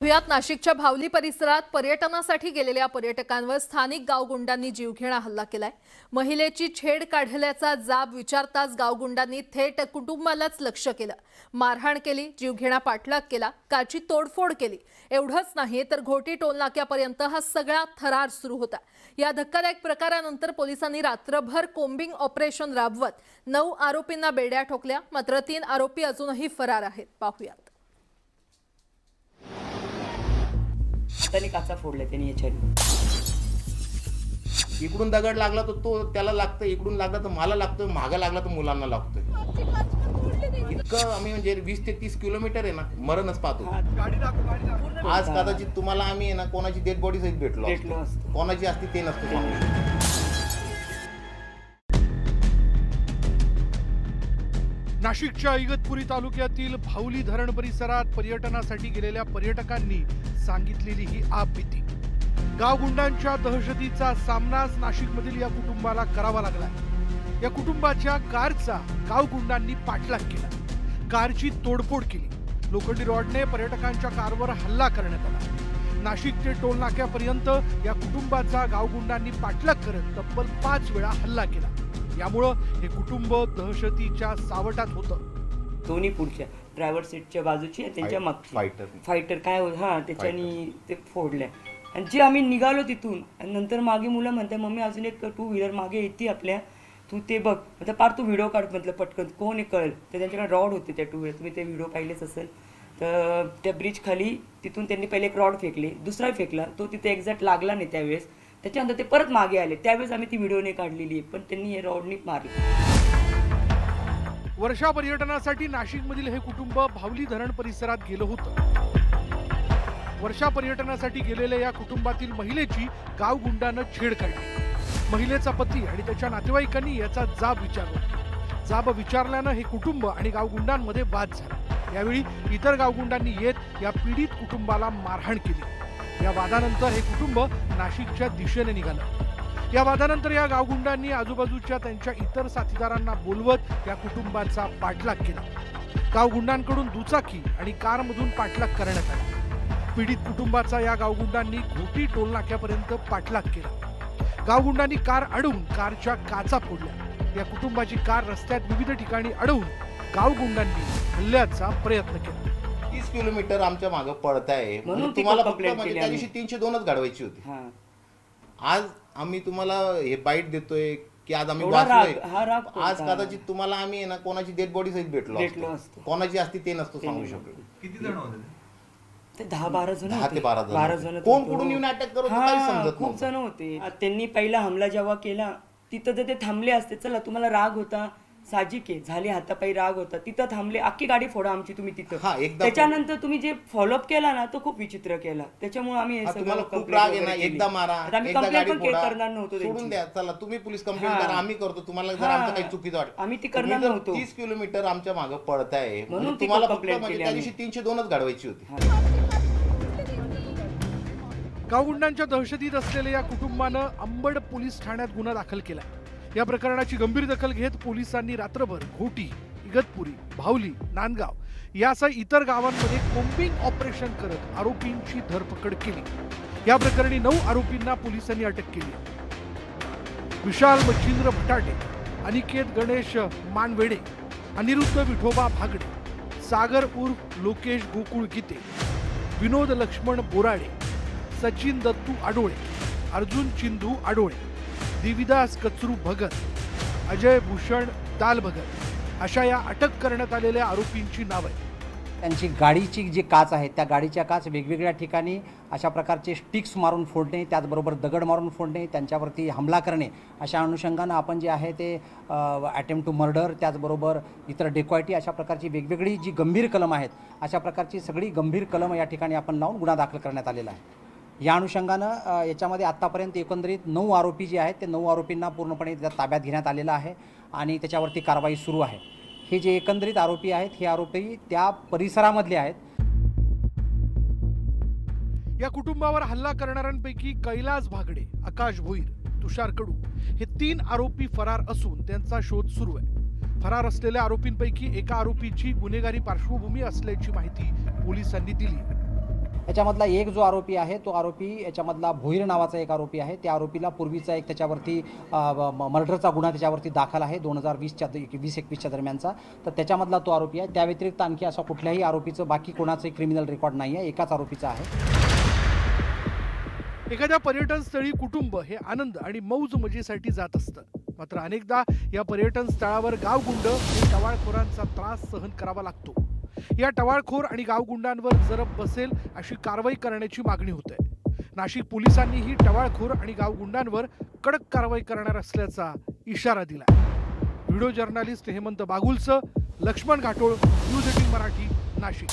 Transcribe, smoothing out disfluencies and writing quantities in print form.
यात नाशिकच्या भावली परिसरात पर्यटनासाठी गेलेल्या पर्यटकांवर स्थानिक गावगुंडांनी जीवघेणा हल्ला केलाय। महिलेची छेड काढल्याचा जाब विचारताच गावगुंडांनी थेट कुटुंबालाच लक्ष केलं, मारहाण केली, जीवघेणा पाठलाग केला, कारची तोडफोड केली। एवढंच नाही तर घोटी टोलनाक्यापर्यंत हा सगळा थरार सुरू होता। या धक्कादायक प्रकारानंतर पोलिसांनी रात्रभर कोम्बिंग ऑपरेशन राबवत 9 आरोपींना बेड्या ठोकल्या, मात्र 3 आरोपी अजूनही फरार आहेत। पाहूयात। हाताने काचा फोडले त्यांनी याच्याने। इकडून दगड लागला तर तो त्याला लागतं, इकडून लागला तर मला लागतं, मागा लागला तर मुलांना लागतोय। इतकं आम्ही म्हणजे 20 ते 30 किलोमीटर आहे ना, मरणच पाहतो। आज कदाचित तुम्हाला आम्ही आहे ना कोणाची डेड बॉडी सहित भेटलो असतो, कोणाची असती ते नसतं सांगू। नाशिकच्या इगतपुरी तालुक्यातील भावली धरण परिसरात पर्यटनासाठी गेलेल्या पर्यटकांनी सांगितलेली ही आपबीती। गावगुंडांच्या दहशतीचा सामनाच नाशिकमधील या कुटुंबाला करावा लागला। या कुटुंबाच्या कारचा गावगुंडांनी पाठलाग केला, कारची तोडफोड केली, लोखंडी रॉडने पर्यटकांच्या कारवर हल्ला करण्यात आला। नाशिक ते टोल नाक्यापर्यंत या कुटुंबाचा गावगुंडांनी पाठलाग करत तब्बल 5 वेळा हल्ला केला। यामुळे हे कुटुंब दहशतीच्या सावटात होतं। दोन्ही पुढच्या ड्रायव्हर सीटच्या बाजूची त्यांच्या मागची फायटर काय त्याच्यानी ते फोडल्या। आणि जे आम्ही निघालो तिथून आणि नंतर मागे मुलं म्हणतात, मम्मी अजून एक 2 व्हीलर मागे येते आपल्या, तू ते बघ। आता पार तू व्हिडिओ काढ म्हटलं पटकन, कोण हे कळेल। तर त्यांच्याकडे रॉड होते त्या 2 व्हीलर, तुम्ही ते व्हिडिओ पाहिलेच असेल। तर त्या ब्रिज खाली तिथून त्यांनी पहिले एक रॉड फेकले, दुसरा फेकला, तो तिथे एक्झॅक्ट लागला नाही त्यावेळेस। त्याच्यानंतर ते परत मागे आले, त्यावेळेस आम्ही ती व्हिडिओने काढलेली आहे, पण त्यांनी हे रॉडनी मारले। वर्षा पर्यटनासाठी नाशिकमधील हे कुटुंब भावली धरण परिसरात गेलं होतं। वर्षा पर्यटनासाठी गेलेल्या या कुटुंबातील महिलेची गावगुंडानं छेड काढली। महिलेचा पती आणि त्याच्या नातेवाईकांनी याचा जाब विचारला। जाब विचारल्यानं हे कुटुंब आणि गावगुंडांमध्ये वाद झाला। यावेळी इतर गावगुंडांनी येत या पीडित कुटुंबाला मारहाण केली। या वादानंतर हे कुटुंब नाशिकच्या दिशेने निघालं। या वादानंतर या गावगुंडांनी आजूबाजूच्या त्यांच्या इतर साथीदारांना बोलवत या कुटुंबाचा पाठलाग केला। गावगुंडांकडून दुचाकी आणि कारमधून पाठलाग करण्यात आला। पीडित कुटुंबाचा या गावगुंडांनी घोटी टोल नाक्यापर्यंत पाठलाग केला। गावगुंडांनी कार अडवून कारच्या काचा फोडल्या। या कुटुंबाची कार रस्त्यात विविध ठिकाणी अडवून गावगुंडांनी हल्ल्याचा प्रयत्न केला। 30 किलोमीटर आमच्या मागे पडताय, म्हणून तुम्हाला फक्त म्हणजे त्या दिवशी 302च घडवायची होती। आज आम्ही तुम्हाला हे बाईट देतोय की आज आम्ही वाचलोय। आज कदाचित तुम्हाला आम्ही ना कोणाची डेड बॉडी सहित भेटलो असतो, कोणाची असती ते नसतो सांगू शकतो। किती जण होते ते? 10-12 जण 10 ते 12 जण। कोण कुठून येऊन अटॅक करत होतं काही समजत खूप जण होते। त्यांनी पहिला हमला जेव्हा केला तिथं जर ते थांबले असते, चला तुम्हाला राग होता, साहजिक आहे, झाले हातापायी राग होता, तिथं थांबले, अख्खी गाडी फोडा आमची तुम्ही तिथं। त्याच्यानंतर तुम्ही जे फॉलोअप केला ना तो खूप विचित्र केला। त्याच्यामुळे आम्ही तुम्हाला खूप राग आहे ना, एकदा मारा, एकदा गाडी करणार नव्हतो, सोडून द्या, चला तुम्ही पोलीस कंप्लेंट करा, आम्ही करतो। तुम्हाला जर आमचं काही चुकीचं वाटतं आम्ही ती करणार नव्हतो। 30 किलोमीटर आमच्या मागे पडताय, म्हणून तुम्हाला कंप्लेंट म्हणजे त्या दिवशी 302च घडवायची होती। गावगुंडांच्या दहशतीत असलेल्या या कुटुंबानं अंबड पोलीस ठाण्यात गुन्हा दाखल केला। या प्रकरणाची गंभीर दखल घेत पोलिसांनी रात्रभर घोटी, इगतपुरी, भावली, नांदगाव यासह इतर गावांमध्ये कोम्बिंग ऑपरेशन करत आरोपींची धरपकड केली। या प्रकरणी 9 आरोपींना पोलिसांनी अटक केली। विशाल मच्छिंद्र भटाटे, अनिकेत गणेश मानवेडे, अनिरुद्ध विठोबा भागडे, सागर उर्फ लोकेश गोकुळ गीते, विनोद लक्ष्मण बोराडे, सचिन दत्तू आडोळे, अर्जुन चिंदू आडोळे, देविदास कचरू भगत, अजय भूषण दाल भगत अशा या अटक करण्यात आलेल्या आरोपींची नाव आहेत। त्यांची गाडीची जी काच आहे त्या गाडीच्या काच वेगवेगळ्या ठिकाणी अशा प्रकारचे स्टिक्स मारून फोडणे, त्याचबरोबर दगड मारून फोडणे, त्यांच्यावरती हमला करणे, अशा अनुषंगानं आपण जे आहे ते अटेम्प्ट टू मर्डर, त्याचबरोबर इतर डेकॉयटी अशा प्रकारची वेगवेगळी जी गंभीर कलम आहेत, अशा प्रकारची सगळी गंभीर कलम या ठिकाणी आपण लावून गुन्हा दाखल करण्यात आलेला आहे। या अनुषंगानं याच्यामध्ये आत्तापर्यंत एकंदरीत 9 आरोपी जे आहेत ते 9 आरोपींना पूर्णपणे ताब्यात घेण्यात आलेलं आहे आणि त्याच्यावरती कारवाई सुरू आहे। हे जे एकंदरीत आरोपी आहेत हे आरोपी त्या परिसरामधले आहेत। या कुटुंबावर हल्ला करणाऱ्यांपैकी कैलास भागडे, आकाश भोईर, तुषार कडू हे 3 आरोपी फरार असून त्यांचा शोध सुरू आहे। फरार असलेल्या आरोपींपैकी एका आरोपीची गुन्हेगारी पार्श्वभूमी असल्याची माहिती पोलिसांनी दिली। याच्यामधला एक जो आरोपी आहे तो आरोपी याच्यामधला भोईर नावाचा एक आरोपी आहे. त्या आरोपीला पूर्वीचा एक त्याच्यावरती मर्डरचा गुन्हा त्याच्यावरती दाखल आहे 2020-21 दरम्यानचा. तर त्याच्यामधला तो आरोपी आहे. त्या व्यतिरिक्त आणखी असा कुठल्याही आरोपीचं बाकी कोणाचंही क्रिमिनल रेकॉर्ड नाही आहे, एकाच आरोपीचा आहे. एखाद्या पर्यटन स्थळी कुटुंब हे आनंद आणि मौज मजेसाठी जात असतं, मात्र अनेकदा या पर्यटन स्थळावर गावगुंड हे टवाळखोरांचा त्रास सहन करावा लागतो. या टवाळखोर आणि गावगुंडांवर जरब बसेल अशी कारवाई करण्याची मागणी होते. नाशिक पोलिसांनीही टवाळखोर आणि गावगुंडांवर कडक कारवाई करणार असल्याचा इशारा दिला. व्हिडिओ जर्नलिस्ट हेमंत बागुलसह लक्ष्मण घाटोळ, न्यूज 18 मराठी, नाशिक.